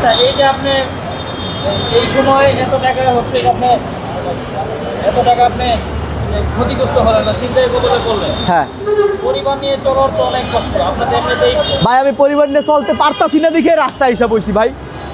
আচ্ছা, এই যে আপনি এই সময় এত টাকা হচ্ছে যে আপনি এত টাকা আপনি ক্ষতিগ্রস্ত হলেন না, চিন্তায় কবলে পড়লেন। হ্যাঁ পরিবার নিয়ে চলার তো অনেক কষ্ট, আপনাদের এমনিতেই ভাই, আমি পরিবার নিয়ে চলতে পারতাছি না দেখে রাস্তায় এসে বসি ভাই।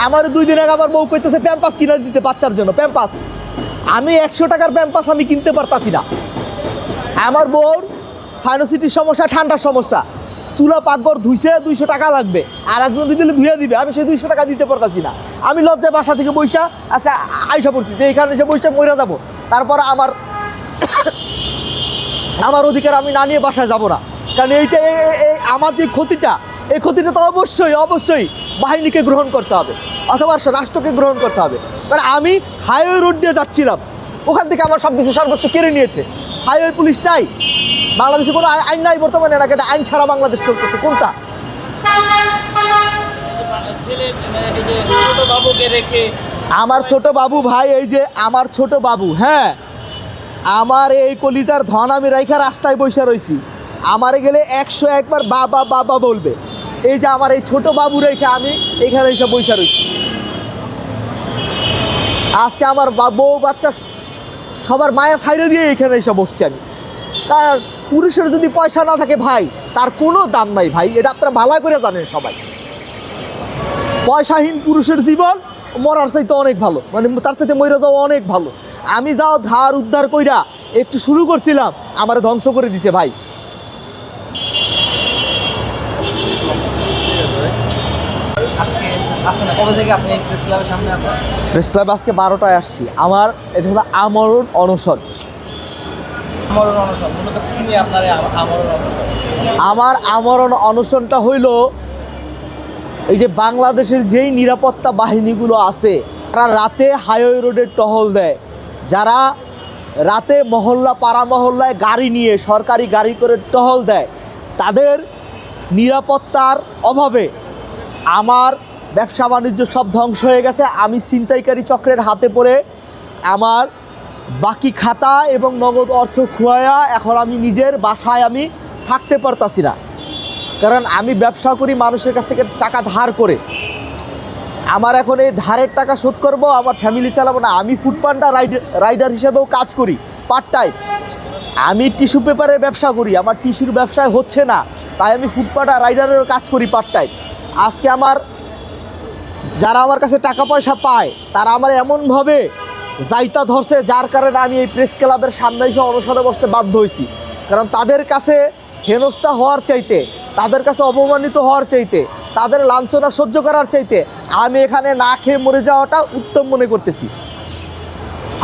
আমার 2 দিন আগে আমার বউ কইতেছে প্যাম্পাস কিনে দিতে বাচ্চার জন্য প্যাম্পাস। আমি 100 টাকার প্যাম্পাস আমি কিনতে পারতাছি না। আমার বউর সাইনোসিটির সমস্যা, ঠান্ডার সমস্যা, চুলা পাকঘর ধুইছে 200 টাকা লাগবে, আর একজন দিলে ধুয়ে দিবে, আমি সেই 200 টাকা দিতে পারতাছি না। আমি লজ্জায় বাসা থেকে বইসা আজকে আইসা পড়ছি যে এখানে এসে বইসা মরে যাবো। তারপর আমার অধিকার আমি না নিয়ে বাসায় যাব না, কারণ এইটা আমার যে ক্ষতিটা, এই ক্ষতিটা তো অবশ্যই বাহিনীকে গ্রহণ করতে হবে অথবা রাষ্ট্রকে গ্রহণ করতে হবে। কারণ আমি হাইওয়ে রোড দিয়ে যাচ্ছিলাম, ওখান থেকে আমার সব কিছু সর্বস্ব কেড়ে নিয়েছে। হাইওয়ে পুলিশ নাই, বাংলাদেশে কোনো আইন নাই বর্তমানে, এলাকা আইন ছাড়া বাংলাদেশ চলতেছে কোনটা? ছেলে এই যে ছোট বাবুকে রেখে আমার ছোট বাবু ভাই, এই যে আমার ছোট বাবু, হ্যাঁ, আমার এই কলিজার ধন আমি রাইখা রাস্তায় বসে রয়েছি। আমারে গেলে 101 বার বাবা বাবা বলবে। এই যে আমার এই ছোট বাবু রেখে আমি এখানে এসে বসে রয়েছি। আজকে আমার বউ বাচ্চা সবার মায়া ছাইড়ে দিয়ে এখানে এসে বসছি আমি। তার পুরুষের যদি পয়সা না থাকে ভাই, তার কোনো দাম নাই ভাই, এটা আপনারা ভালো করে জানেন সবাই। পয়সাহীন পুরুষের জীবন মরার চাইতে অনেক ভালো, মানে তার চাইতে মরে যাওয়া অনেক ভালো। আমি যাও ধার উদ্ধার কইরা একটু শুরু করছিলাম, আমার ধ্বংস করে দিছে ভাই। আজকে আছেন না, কবে থেকে আপনি প্রেস ক্লাবের সামনে আছেন? প্রেস ক্লাবে আজকে 12টায় আসছি। আমার এটা হলো আমরণ অনশন। আমরণ অনশন মূলত কি নিয়ে আপনার এই আমরণ অনশন? আমার আমরণ অনশনটা হইল এই যে বাংলাদেশের যেই নিরাপত্তা বাহিনীগুলো আছে, তারা রাতে হাইওয়ে রোডে টহল দেয়, যারা রাতে মহল্লা পাড়া মহল্লায় গাড়ি নিয়ে সরকারি গাড়ি করে টহল দেয়, তাদের নিরাপত্তার অভাবে আমার ব্যবসা বাণিজ্য সব ধ্বংস হয়ে গেছে। আমি ছিনতাইকারী চক্রের হাতে পড়ে আমার বাকি খাতা এবং নগদ অর্থ খোয়ায়া এখন আমি নিজের বাসায় আমি থাকতে পারতাছি না, কারণ আমি ব্যবসা করি মানুষের কাছ থেকে টাকা ধার করে। আমার এখন এই ধারের টাকা শোধ করব, আমার ফ্যামিলি চালাবো না। আমি ফুড পান্ডা রাইডার হিসেবেও কাজ করি পার্ট টাইম। আমি টিস্যু পেপারের ব্যবসা করি, আমার টিস্যুর ব্যবসায় হচ্ছে না, তাই আমি ফুড পান্ডা রাইডারের কাজ করি পার্ট টাইম। আজকে আমার যারা আমার কাছে টাকা পয়সা পায়, তারা আমার এমনভাবে যাইতা ধরছে, যার কারণে আমি এই প্রেস ক্লাবের সামনে এসে অনশনে বসতে বাধ্য হয়েছি। কারণ তাদের কাছে হেনস্থা হওয়ার চাইতে, তাদের কাছে অপমানিত হওয়ার চাইতে, তাদের লাঞ্ছনা সহ্য করার চাইতে আমি এখানে না খেয়ে মরে যাওয়াটা উত্তম মনে করতেছি।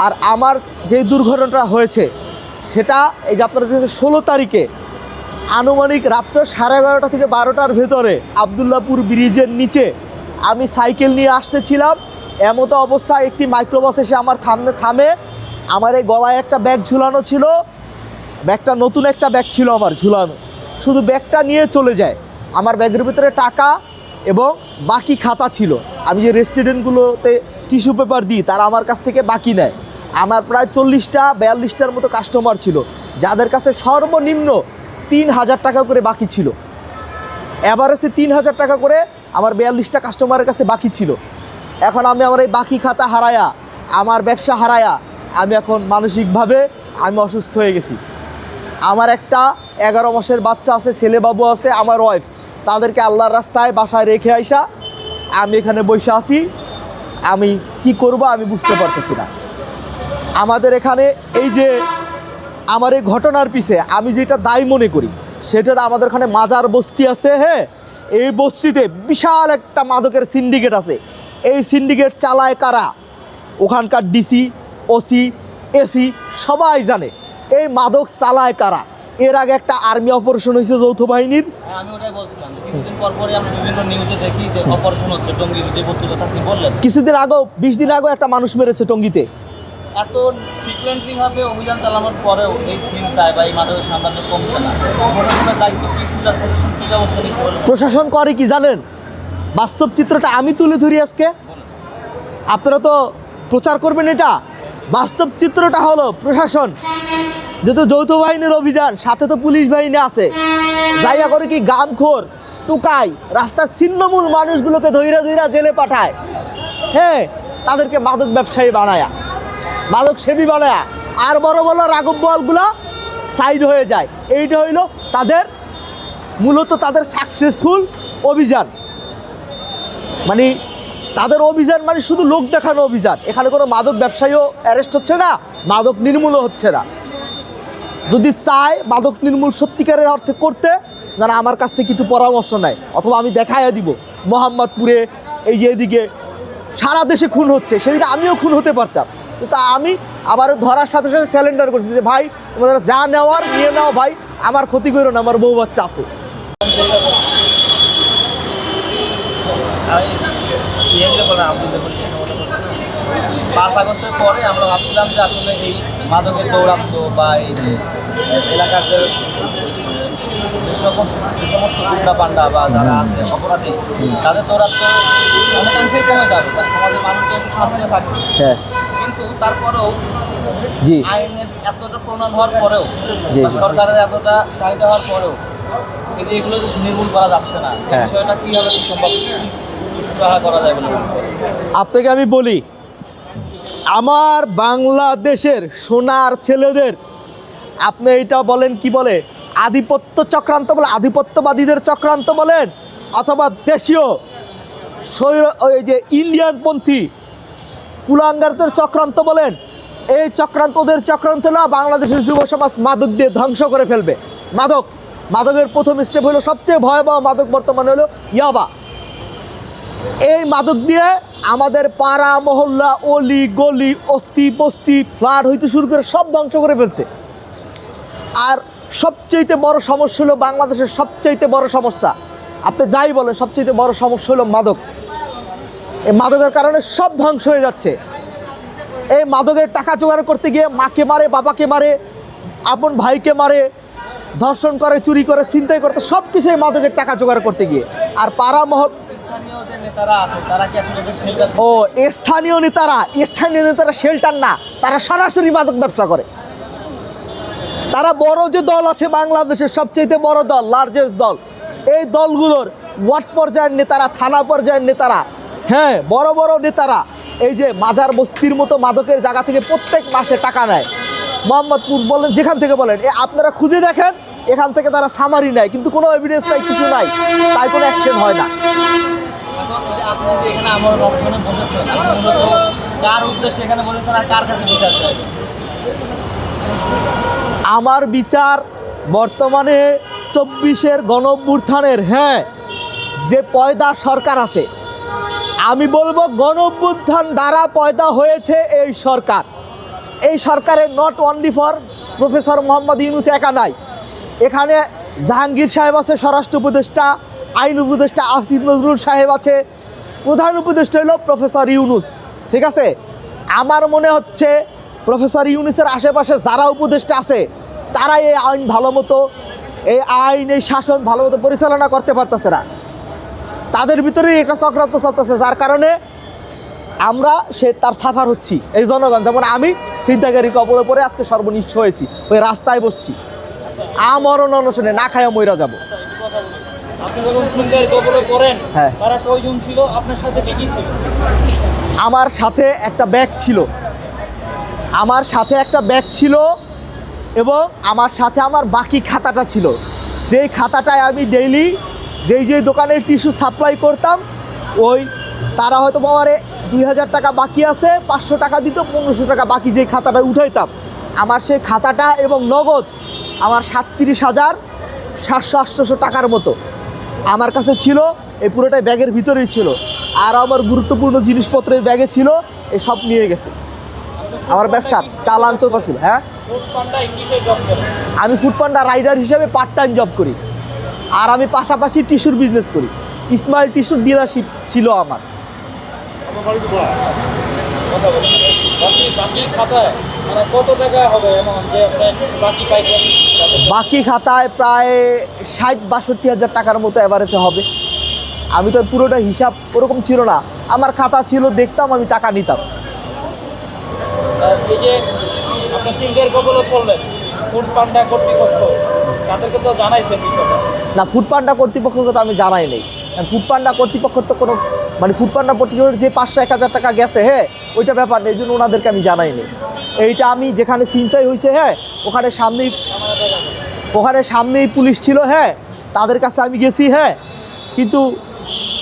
আর আমার যে দুর্ঘটনাটা হয়েছে সেটা এই যে আপনাদের 16 তারিখে আনুমানিক রাত্র 11:30 থেকে 12টার ভেতরে আবদুল্লাপুর ব্রিজের নিচে আমি সাইকেল নিয়ে আসতেছিলাম। এমতো অবস্থায় একটি মাইক্রোবাস এসে আমার থামে। আমার এই গলায় একটা ব্যাগ ঝুলানো ছিল, ব্যাগটা নতুন একটা ব্যাগ ছিল আমার ঝুলানো, শুধু ব্যাগটা নিয়ে চলে যায়। আমার ব্যাগের ভিতরে টাকা এবং বাকি খাতা ছিল। আমি যে রেস্টুরেন্টগুলোতে টিস্যু পেপার দিই, তারা আমার কাছ থেকে বাকি নেয়। আমার প্রায় 40-42টার মতো কাস্টমার ছিল, যাদের কাছে সর্বনিম্ন 3000 টাকা করে বাকি ছিল। এভারেজে 3000 টাকা করে আমার 42টা কাস্টমারের কাছে বাকি ছিল। এখন আমি আমার এই বাকি খাতা হারায়া, আমার ব্যবসা হারায়া, আমি এখন মানসিকভাবে আমি অসুস্থ হয়ে গেছি। আমার একটা 11 মাসের বাচ্চা আছে, ছেলে বাবু আছে, আমার ওয়াইফ, তাদেরকে আল্লাহর রাস্তায় বাসায় রেখে আইসা আমি এখানে বসে আছি। আমি কি করব আমি বুঝতে পারতেছি না। আমাদের এখানে এই যে আমার এই ঘটনার পিছে আমি যেটা দায়ী মনে করি, সেটা আমাদের এখানে মাজার বস্তি আছে। হ্যাঁ, এই বস্তিতে বিশাল একটা মাদকের সিন্ডিকেট আছে। এই সিন্ডিকেট চালায় কারা? ওখানকার ডিসি, ওসি, এসি সবাই জানে এই মাদক চালায় কারা। এর আগে একটা আর্মি অপারেশন হয়েছে যৌথ বাহিনীর। আমি ওটাই বলছিলাম, কিছুদিন পর পরই আমরা বিভিন্ন নিউজে দেখি যে অপারেশন হচ্ছে টঙ্গীর, যে বস্তুর কথা আপনি বললেন। কিছুদিন আগেও 20 দিন আগেও একটা মানুষ মেরেছে টঙ্গীতে। এত ফ্রিকুয়েন্টলি ভাবে অভিযান চালানোর পরেও এই ছিনতাই বা এই মাদকের সাম্রাজ্য কমছে না। প্রশাসনের দায়িত্ব কী ছিল আর প্রশাসন কী ব্যবস্থা নিচ্ছে বলে? প্রশাসন করে কি জানেন? বাস্তব চিত্রটা আমি তুলে ধরি আজকে, আপনারা তো প্রচার করবেন এটা। বাস্তব চিত্রটা হলো প্রশাসন, যেহেতু যৌথ বাহিনীর অভিযান, সাথে তো পুলিশ বাহিনী আছে, যাইয়া করে কি গামখোর টুকাই রাস্তার ছিন্নমূল মানুষগুলোকে ধৈরা ধৈরা জেলে পাঠায়, হ্যাঁ, তাদেরকে মাদক ব্যবসায়ী বানায়া, মাদক সেবী বানায়া, আর বড় বড় রাঘব বোয়ালগুলো সাইড হয়ে যায়। এইটা হইল তাদের মূলত তাদের সাকসেসফুল অভিযান। মানে তাদের অভিযান মানে শুধু লোক দেখানো অভিযান। এখানে কোনো মাদক ব্যবসায়ীও অ্যারেস্ট হচ্ছে না, মাদক নির্মূলও হচ্ছে না। যদি চায় মাদক নির্মূল সত্যিকারের অর্থে করতে, যারা আমার কাছ থেকে একটু পরামর্শ নেয়, অথবা আমি দেখাইয়া দিব মোহাম্মদপুরে এই যে এদিকে সারা দেশে খুন হচ্ছে, সেদিকে আমিও খুন হতে পারতাম, কিন্তু আমি আবার ধরার সাথে সাথে স্যালেন্ডার করছি যে ভাই তোমাদের যা নেওয়ার নিয়ে নাও ভাই, আমার ক্ষতি করো না, আমার বউ বাচ্চা আছে। পাঁচ আগস্টের পরে আমরা ভাবছিলাম যে আসলে এই মাদকের দৌরাত্ম্য বা এই যে এলাকার যে সমস্ত গুন্ডা পান্ডা বা যারা আছে অপরাধী, তাদের দৌরাত্ম্য অনেকাংশেই কমে যাবে, তার সমাজের মানুষজন একটু শান্তিতে থাকবে। হ্যাঁ, কিন্তু তারপরেও জি, আইনের এতটা প্রণয়ন হওয়ার পরেও, জি, বা সরকারের এতটা চাহিদা হওয়ার পরেও এই যে এগুলো যে নির্মূল করা যাচ্ছে না, এই হ্যাঁ। বিষয়টা কীভাবে সম্ভব সুরাহা করা যায় বলে? আপনাকে আমি বলি, আমার বাংলাদেশের সোনার ছেলেদের আপনি এইটা বলেন কি বলে আধিপত্য চক্রান্ত বলে, আধিপত্যবাদীদের চক্রান্ত বলেন, অথবা দেশীয় ওই যে ইন্ডিয়ানপন্থী কুলাঙ্গারদের চক্রান্ত বলেন, এই চক্রান্ত ওদের চক্রান্ত না, বাংলাদেশের যুব সমাজ মাদক দিয়ে ধ্বংস করে ফেলবে। মাদকের প্রথম স্টেপ হলো, সবচেয়ে ভয়াবহ মাদক বর্তমানে হলো ইয়াবা। এই মাদক দিয়ে আমাদের পাড়া মহল্লা, অলি গলি, অস্তি বস্তি, ফ্ল্যাট হইতে শুরু করে সব ধ্বংস করে ফেলছে। আর সবচেয়ে বড় সমস্যা হলো, বাংলাদেশের সবচেয়ে বড় সমস্যা, আপনি যাই বলেন, সবচেয়ে বড় সমস্যা হলো মাদক। এই মাদকের কারণে সব ধ্বংস হয়ে যাচ্ছে। এই মাদকের টাকা জোগাড় করতে গিয়ে মাকে মারে, বাবাকে মারে, আপন ভাইকে মারে, ধর্ষণ করে, চুরি করে, ছিনতাই করতে, সব কিছু এই মাদকের টাকা জোগাড় করতে গিয়ে। আর পাড়া স্থানীয় যে নেতারা আছে তারা কি আসলে এদের শেল্টার? স্থানীয় নেতারা শেল্টার না, তারা সরাসরি মাদক ব্যবসা করে। তারা বড় যে দল আছে বাংলাদেশের সবচেয়ে বড় দল, লার্জেস্ট দল, এই দলগুলোর ওয়ার্ড পর্যায়ের নেতারা, থানা পর্যায়ের নেতারা, হ্যাঁ, বড় বড় নেতারা এই যে মাজার বস্তির মতো মাদকের জায়গা থেকে প্রত্যেক মাসে টাকা নেয়। মোহাম্মদপুর বলেন, যেখান থেকে বলেন, আপনারা খুঁজে দেখেন, এখান থেকে তারা সামারি নেয়, কিন্তু কোনো এভিডেন্স নাই, কিছু নাই, তাই কোনো অ্যাকশন হয় না। এখন এই যে আপনি যে এখানে আমার অবস্থানে বসেছেন, আপনি মূলত কার উদ্দেশ্যে এখানে বসেছেন আর কার কাছে বিচার চাইবেন? আমার বিচার বর্তমানে 24-এর গণঅভ্যুত্থানের, হ্যাঁ, যে পয়দা সরকার আছে, আমি বলবো গণঅভ্যুত্থান দ্বারা পয়দা হয়েছে এই সরকার। এই সরকারের not only for professor Mohammad Yunus একা নাই, এখানে জাহাঙ্গীর সাহেব আছে স্বরাষ্ট্র উপদেষ্টা, আইন উপদেষ্টা আসিফ নজরুল সাহেব আছে, প্রধান উপদেষ্টা হলো প্রফেসর ইউনূস, ঠিক আছে। আমার মনে হচ্ছে প্রফেসর ইউনূসের আশেপাশে যারা উপদেষ্টা আছে তারা এই আইন ভালো মতো, এই আইন, এই শাসন ভালো মতো পরিচালনা করতে পারতেছে না। তাদের ভিতরেই একটা চক্রান্ত চলতেছে, যার কারণে আমরা তার সাফার হচ্ছি। এই জনগণ, যেমন আমি ছিনতাইকারী কবলে পড়ে আজকে সর্বনিচ্ছ হয়েছি, ওই রাস্তায় বসছি, আমরণ অনশনে, না খাইয়া মইরা যাব। আপনি যখন ছিনতাইয়ের কবলে পড়েন, হ্যাঁ, তারা কয়জন ছিল? আপনার সাথে কি ছিল? আমার সাথে একটা ব্যাগ ছিল, এবং আমার সাথে আমার বাকি খাতাটা ছিল, যেই খাতাটায় আমি ডেইলি যেই দোকানের টিস্যু সাপ্লাই করতাম, ওই তারা হয়তো আমারে 2000 টাকা বাকি আছে, 500 টাকা দিত, 1500 টাকা বাকি যেই খাতাটা উঠাইতাম, আমার সেই খাতাটা এবং নগদ আমার 37,700-800 টাকার মতো আমার কাছে ছিল। এই পুরোটাই ব্যাগের ভিতরেই ছিল, আর আমার গুরুত্বপূর্ণ জিনিসপত্র এই ব্যাগে ছিল, এই সব নিয়ে গেছে। আমার ব্যবসার চালান চোতা ছিল। হ্যাঁ, আমি ফুডপান্ডা রাইডার হিসেবে পার্ট টাইম জব করি, আর আমি পাশাপাশি টিস্যুর বিজনেস করি। ইসমাইল টিস্যুর ডিলারশিপ ছিল আমার। বাকি খাতায় প্রায় 60-62 হাজার টাকার মতো অ্যাভারেজে হবে। আমি তো পুরোটা হিসাব ওরকম ছিল না, আমার খাতা ছিল, দেখতাম, আমি টাকা নিতাম। এই যে আপনি ছিনতাইয়ের কবলে পড়লেন, ফুড পান্ডা কর্তৃপক্ষ তাদেরকে তো জানাইছেন বিষয়টা, না, ফুড পান্ডা কর্তৃপক্ষকে তো আমি জানাই নাই। ফুড পান্ডা কর্তৃপক্ষের তো কোনো মানে ফুড পান্ডা কর্তৃপক্ষের যে 500-1000 টাকা গেছে, হ্যাঁ ওইটা ব্যাপার নেই, এই জন্য ওনাদেরকে আমি জানাই নাই। এইটা আমি যেখানে ছিনতাই হয়েছে, হ্যাঁ ওখানে সামনেই পুলিশ ছিল, হ্যাঁ তাদের কাছে আমি গেছি, হ্যাঁ কিন্তু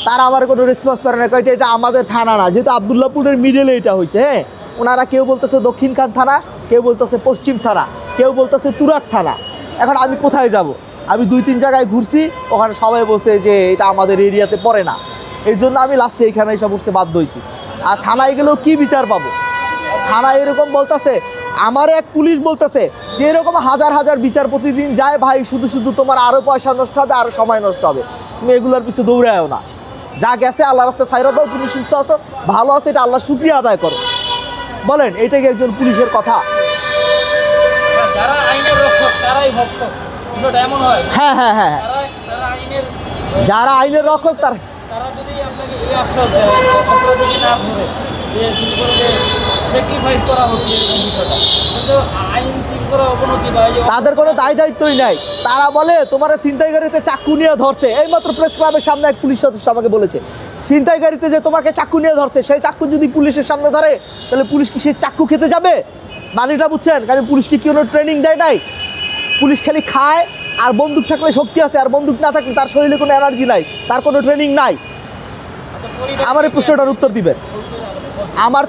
তারা আমার কোনো রেসপন্স করে না। এটা আমাদের থানা না, যেহেতু আবদুল্লাপুরের মিডলে এটা হয়েছে, হ্যাঁ ওনারা কেউ বলতেছে দক্ষিণখান থানা, কেউ বলতেছে পশ্চিম থানা, কেউ বলতেছে তুরাগ থানা। এখন আমি কোথায় যাব? আমি 2-3 জায়গায় ঘুরছি, ওখানে সবাই বলছে যে এটা আমাদের এরিয়াতে পড়ে না। এই জন্য আমি লাস্টে এখানে এসে বসতে বাধ্য হয়েছি। আর থানায় গেলেও কী বিচার পাবো? থানায় এরকম বলতেছে, আমার এক পুলিশ বলতেছে যে এরকম হাজার হাজার বিচার প্রতিদিন যায় ভাই, শুধু শুধু তোমার আরও পয়সা নষ্ট হবে, আরও সময় নষ্ট হবে, তুমি এগুলোর পিছনে দৌড়ায়ও না। যা গেছে আল্লাহ রাস্তায় ছাইরা দাও, তুমি সুস্থ আছো, ভালো আছো, এটা আল্লাহ শুকরিয়া আদায় করো। বলেন, এটা কি একজন পুলিশের কথা? যারা আইনের রক্ষক তারাই ভক্ত, বিষয়টা এমন হয়। হ্যাঁ হ্যাঁ হ্যাঁ হ্যাঁ, যারা আইনের যারা আইনের রক্ষক তার তারা যদি আপনাকে এই আশ্বাস দেয় অপরাধী না ধরে যে স্যাক্রিফাইস করা হচ্ছে এরকম বিষয়টা, কিন্তু আইন শৃঙ্খলা অবনতি বা এই যে তাদের কোনো দায় দায়িত্বই নাই। তারা বলে তোমার ছিনতাইকারীতে চাকু নিয়ে ধরছে। এইমাত্র প্রেস ক্লাবের সামনে এক পুলিশ সদস্য আমাকে বলেছে, ছিনতাইকারীতে যে তোমাকে চাকু নিয়ে ধরছে, সেই চাকু যদি পুলিশের সামনে ধরে তাহলে পুলিশ কি সেই চাকু খেতে যাবে? মানেটা বুঝছেন? কারণ পুলিশ কি কোনো ট্রেনিং দেয় নাই? পুলিশ খালি খায়, আর বন্দুক থাকলে শক্তি আছে, আর বন্দুক না থাকলে তার শরীরে কোনো এনার্জি নাই, তার কোনো ট্রেনিং নাই। আমার এই প্রশ্নটার উত্তর দিবেন। আমার